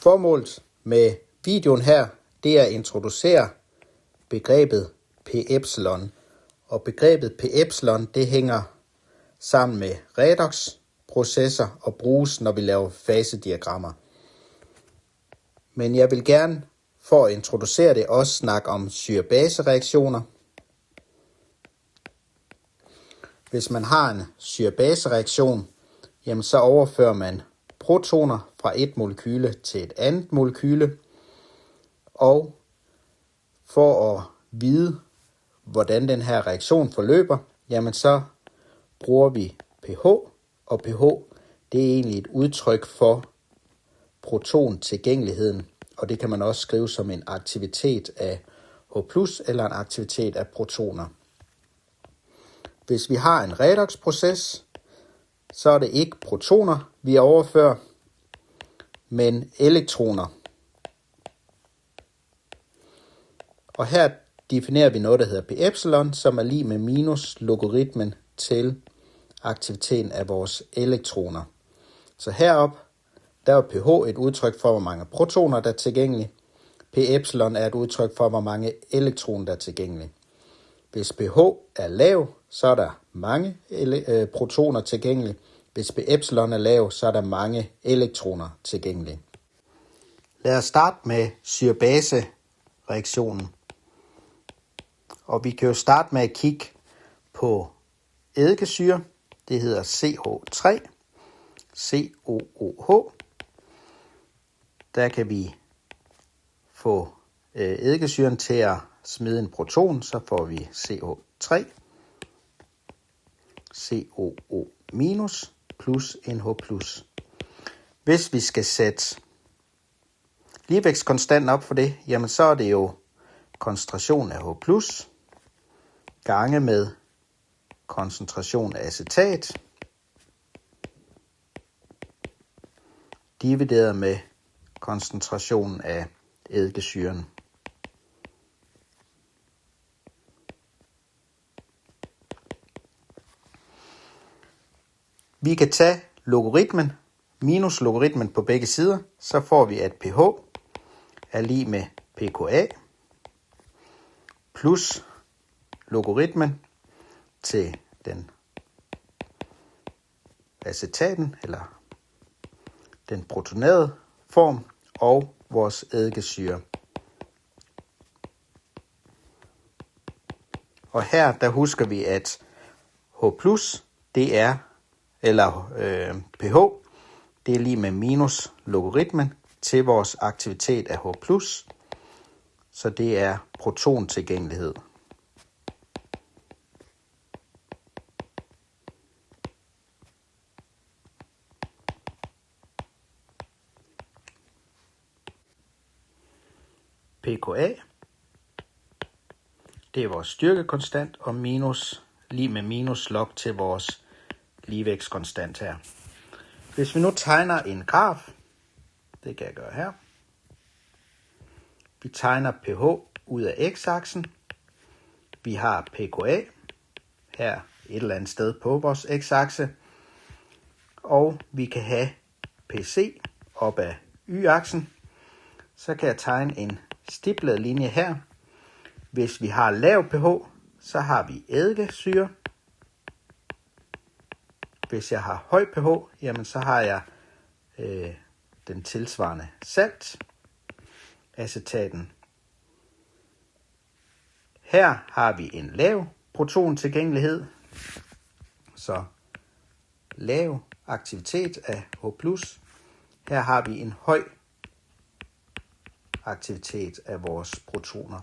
Formålet med videoen her, det er at introducere begrebet P-epsilon. Og begrebet P-epsilon, det hænger sammen med redoxprocesser og bruges, når vi laver fasediagrammer. Men jeg vil gerne, for at introducere det, også snakke om syre-base-reaktioner. Hvis man har en syre-base-reaktion, jamen så overfører man protoner fra et molekyle til et andet molekyle. Og for at vide, hvordan den her reaktion forløber, jamen så bruger vi pH, og pH det er egentlig et udtryk for protontilgængeligheden, og det kan man også skrive som en aktivitet af H+, eller en aktivitet af protoner. Hvis vi har en redoxproces, så er det ikke protoner, vi overfører, men elektroner. Og her definerer vi noget, der hedder P-epsilon, som er lig med minus logaritmen til aktiviteten af vores elektroner. Så herop, der er pH et udtryk for, hvor mange protoner, der er tilgængelige. P-epsilon er et udtryk for, hvor mange elektroner, der er tilgængelige. Hvis pH er lav, så er der mange protoner tilgængelige. Hvis P-epsilon er lav, så er der mange elektroner tilgængelige. Lad os starte med syre-base-reaktionen. Og vi kan jo starte med at kigge på eddikesyre. Det hedder CH3, COOH. Der kan vi få eddikesyren til at smide en proton, så får vi CH3, COO- plus en H+. Hvis vi skal sætte ligevægtskonstanten op for det, jamen så er det jo koncentration af H+, gange med koncentration af acetat, divideret med koncentrationen af eddikesyren. Vi kan tage logaritmen, minus logaritmen på begge sider, så får vi, at pH er lig med pKa, plus logaritmen til den acetaten, eller den protonerede form, og vores eddikesyre. Og her, der husker vi, at H+, det er, eller pH, det er lig med minus logaritmen til vores aktivitet af H+, så det er protontilgængelighed. pKa, det er vores styrkekonstant, og minus lig med minus log til vores ligevægtskonstant her. Hvis vi nu tegner en graf, det kan jeg gøre her. Vi tegner pH ud af x-aksen. Vi har pKa her et eller andet sted på vores x-akse. Og vi kan have PC op ad y-aksen. Så kan jeg tegne en stiplet linje her. Hvis vi har lav pH, så har vi eddikesyre. Hvis jeg har høj pH, jamen så har jeg den tilsvarende salt, acetaten. Her har vi en lav protontilgængelighed, så lav aktivitet af H+. Her har vi en høj aktivitet af vores protoner.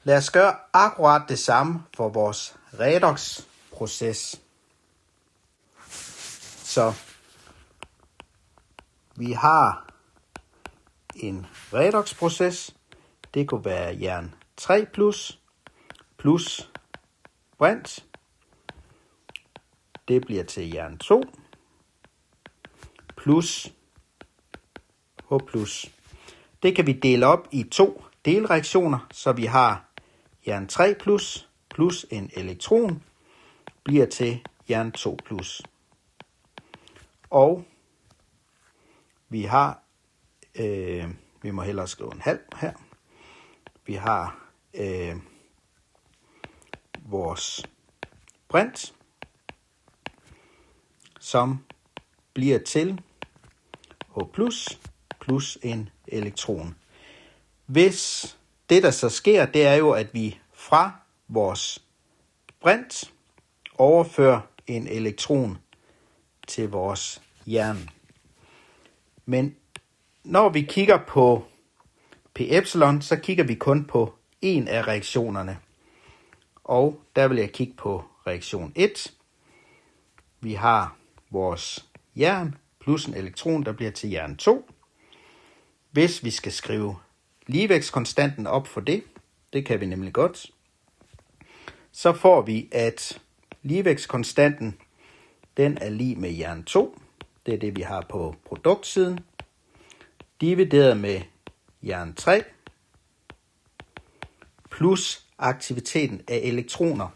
Lad os gøre akkurat det samme for vores redoxproces. Så vi har en redoxproces. Det kunne være jern 3 plus brint. Det bliver til jern 2 plus H+. Det kan vi dele op i to delreaktioner, så vi har jern 3 plus en elektron bliver til jern 2 plus. Og vi har, vi må hellere skrive en halv her. Vi har vores brint, som bliver til H plus en elektron. Hvis det, der så sker, det er jo, at vi fra vores brint overfører en elektron til vores jern. Men når vi kigger på P-epsilon, så kigger vi kun på en af reaktionerne. Og der vil jeg kigge på reaktion 1. Vi har vores jern plus en elektron, der bliver til jern 2. Hvis vi skal skrive ligevægtskonstanten op for det kan vi nemlig godt, så får vi, at ligevægtskonstanten, den er lig med jern 2. Det er det, vi har på produktsiden. Divideret med jern 3 plus aktiviteten af elektroner.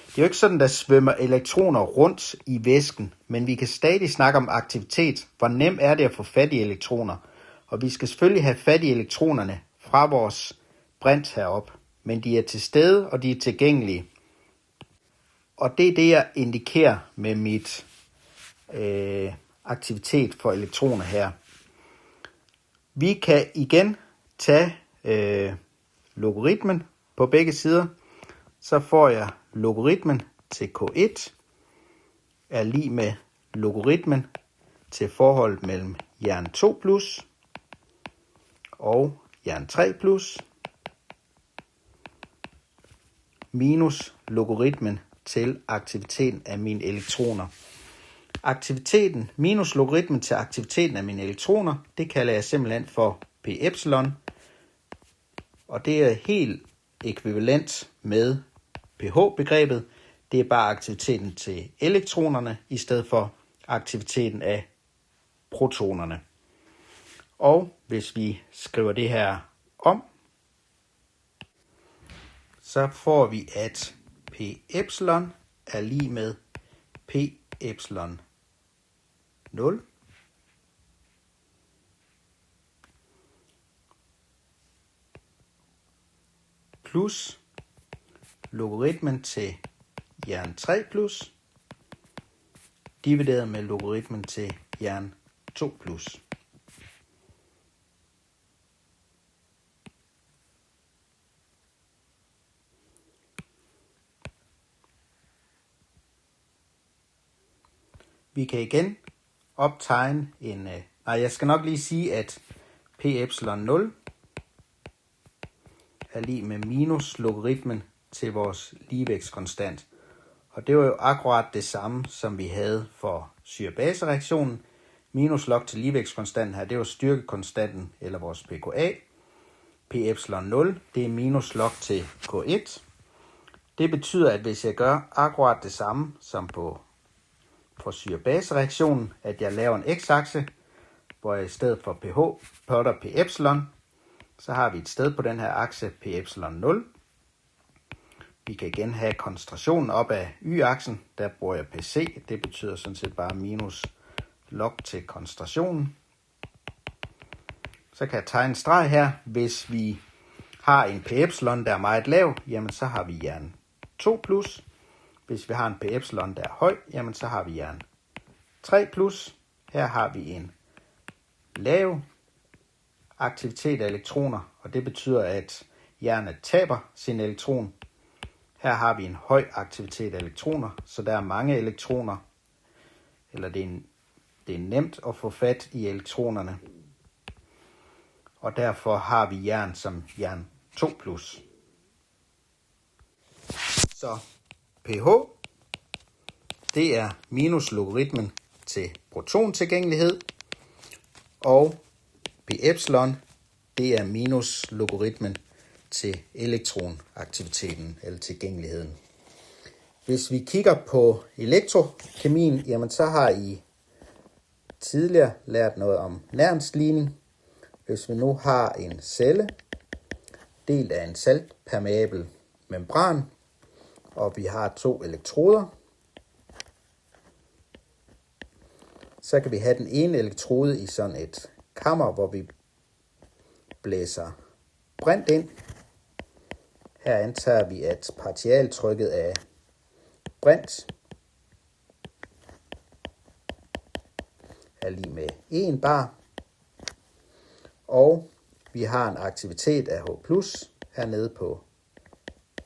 Det er jo ikke sådan, der svømmer elektroner rundt i væsken, men vi kan stadig snakke om aktivitet. Hvor nemt er det at få fat i elektroner? Og vi skal selvfølgelig have fat i elektronerne fra vores brint herop, men de er til stede, og de er tilgængelige. Og det er det, jeg indikerer med mit aktivitet for elektroner her. Vi kan igen tage logaritmen på begge sider. Så får jeg logaritmen til K1 er lig med logaritmen til forholdet mellem jern 2 plus og jern 3 plus minus logaritmen til aktiviteten af mine elektroner. Aktiviteten minus logaritmen til aktiviteten af mine elektroner, det kalder jeg simpelthen for P-epsilon. Og det er helt ekvivalent med pH-begrebet. Det er bare aktiviteten til elektronerne i stedet for aktiviteten af protonerne. Og hvis vi skriver det her om, så får vi, at P-epsilon er lig med P-epsilon 0 plus logaritmen til jern 3 plus divideret med logaritmen til jern 2 plus. Vi kan igen optegne en... jeg skal nok lige sige, at P-epsilon 0 er lig med minus logaritmen til vores ligevægtskonstant. Og det var jo akkurat det samme, som vi havde for syre-base-reaktionen. Minus log til ligevægtskonstanten her, det var styrkekonstanten, eller vores pKa. P-epsilon 0, det er minus log til K1. Det betyder, at hvis jeg gør akkurat det samme som på for syre-base-reaktionen, at jeg laver en x-akse, hvor jeg i stedet for pH plotter P-epsilon, så har vi et sted på den her akse P-epsilon 0. Vi kan igen have koncentrationen op af y-aksen, der bruger jeg Pc, det betyder sådan set bare minus log til koncentrationen. Så kan jeg tegne en streg her. Hvis vi har en P-epsilon, der er meget lav, jamen så har vi jern 2 plus. Hvis vi har en P-epsilon, der er høj, jamen så har vi jern 3 plus. Her har vi en lav aktivitet af elektroner, og det betyder, at jernet taber sin elektron. Her har vi en høj aktivitet af elektroner, så der er mange elektroner, eller det er nemt at få fat i elektronerne. Og derfor har vi jern som jern 2 plus. Så pH, det er minus logaritmen til protontilgængelighed, og P-epsilon, det er minus logaritmen til elektronaktiviteten eller tilgængeligheden. Hvis vi kigger på elektrokemien, jamen så har I tidligere lært noget om næringsligning. Hvis vi nu har en celle delt af en saltpermeabel membran, og vi har 2 elektroder. Så kan vi have den ene elektrode i sådan et kammer, hvor vi blæser brint ind. Her antager vi, at partialtrykket af brint er lig med 1 bar. Og vi har en aktivitet af H+ hernede på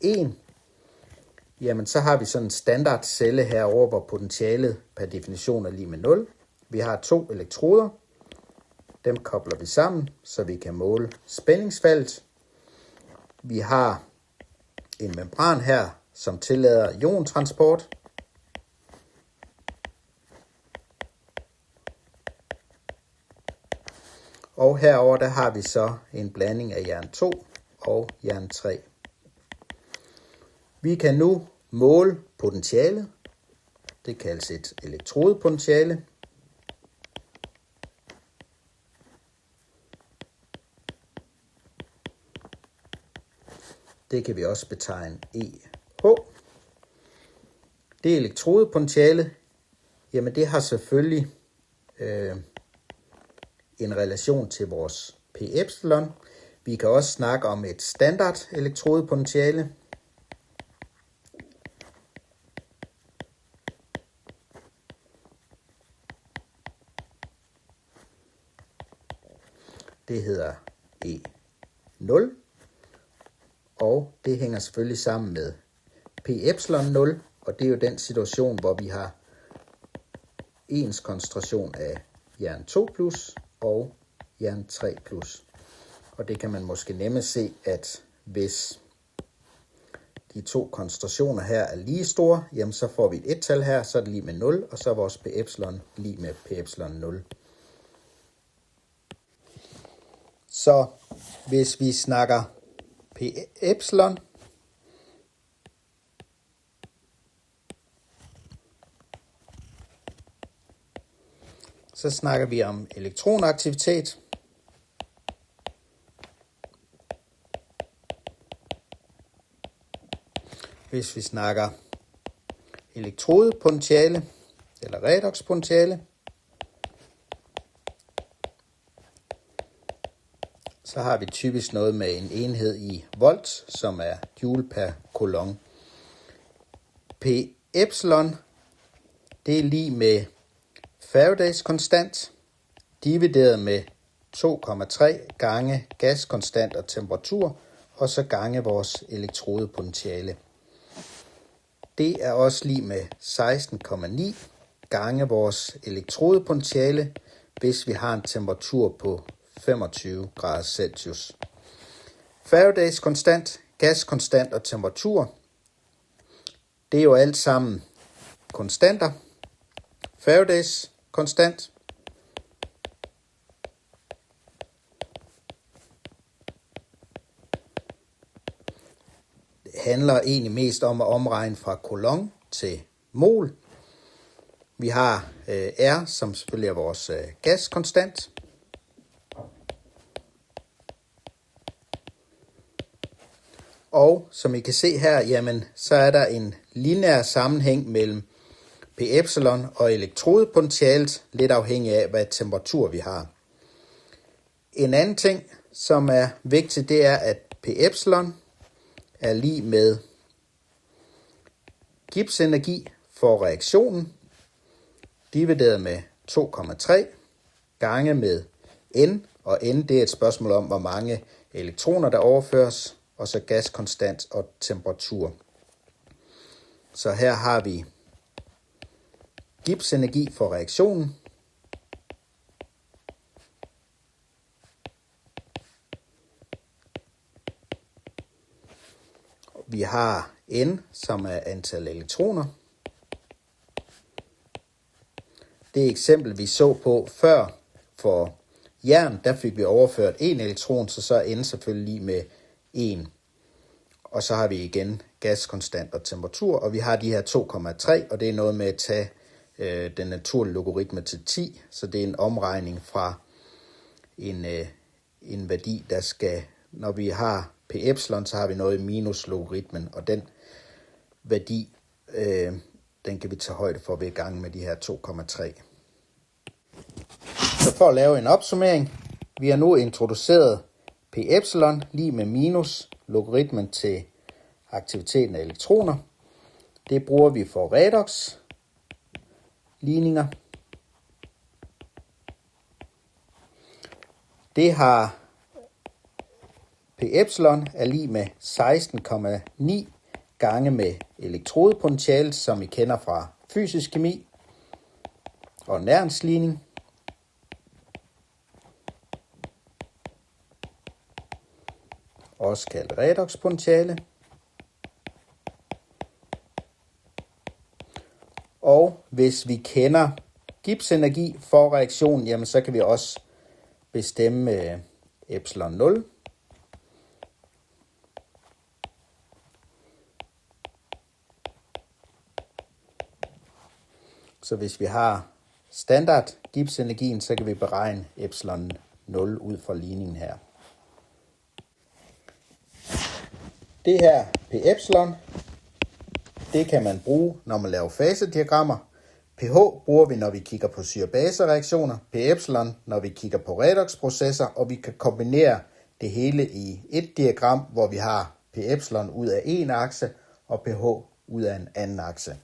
1. Jamen så har vi sådan en standard celle herovre, hvor potentialet per definition er lig med 0. Vi har 2 elektroder. Dem kobler vi sammen, så vi kan måle spændingsfeltet. Vi har en membran her, som tillader iontransport. Og herover der har vi så en blanding af jern 2 og jern 3. Vi kan nu måle potentialet. Det kaldes et elektrodepotentiale. Det kan vi også betegne EH. Det elektrodepotentiale, jamen det har selvfølgelig en relation til vores P epsilon. Vi kan også snakke om et standard elektrodepotentiale. Det hedder E0. Og det hænger selvfølgelig sammen med P epsilon 0, og det er jo den situation, hvor vi har ens koncentration af jern 2+ og jern 3+. Og det kan man måske nemmest se, at hvis de 2 koncentrationer her er lige store, jamen så får vi et 1-tal her, så er det lige med 0, og så er vores P epsilon lige med P epsilon 0. Så hvis vi snakker P epsilon, så snakker vi om elektronaktivitet. Hvis vi snakker elektrodepotentiale eller redoxpotentiale, så har vi typisk noget med en enhed i volt, som er joule per coulomb. P epsilon, det er lig med Faradays konstant, divideret med 2,3 gange gaskonstant og temperatur, og så gange vores elektrodepotentiale. Det er også lig med 16,9 gange vores elektrodepotentiale, hvis vi har en temperatur på 25 grader Celsius. Faradays konstant, gaskonstant og temperatur, det er jo alt sammen konstanter. Faradays konstant, handler egentlig mest om at omregne fra coulomb til mol. Vi har R, som selvfølgelig er vores gaskonstant. Og som I kan se her, jamen, så er der en lineær sammenhæng mellem P epsilon og elektrodepotentialet, lidt afhængig af, hvad temperatur vi har. En anden ting, som er vigtig, det er, at P epsilon er lig med Gibbs-energi for reaktionen, divideret med 2,3 gange med N, og N det er et spørgsmål om, hvor mange elektroner der overføres, og så gaskonstant og temperatur. Så her har vi Gibbs-energi for reaktionen, vi har N, som er antal elektroner. Det eksempel, vi så på før for jern, der fik vi overført en elektron, så er N selvfølgelig lige med 1. Og så har vi igen gaskonstant og temperatur, og vi har de her 2,3, og det er noget med at tage den naturlige logaritme til 10, så det er en omregning fra en værdi, der skal, når vi har P epsilon, så har vi noget i minuslogaritmen, og den værdi, den kan vi tage højde for ved gange med de her 2,3. Så for at lave en opsummering, vi har nu introduceret P epsilon lige med minus logaritmen til aktiviteten af elektroner. Det bruger vi for redox ligninger. Det har P epsilon er lig med 16,9 gange med elektrodepotentiale, som I kender fra fysisk kemi og næringsligning. Også kaldt redoxpotentiale. Og hvis vi kender Gibbs-energi for reaktionen, jamen så kan vi også bestemme epsilon 0. Så hvis vi har standard Gibbs-energien, så kan vi beregne epsilon 0 ud fra ligningen her. Det her P epsilon, det kan man bruge, når man laver fasediagrammer. pH bruger vi, når vi kigger på syre-base-reaktioner. P epsilon, når vi kigger på redoxprocesser, og vi kan kombinere det hele i et diagram, hvor vi har P epsilon ud af en akse og pH ud af en anden akse.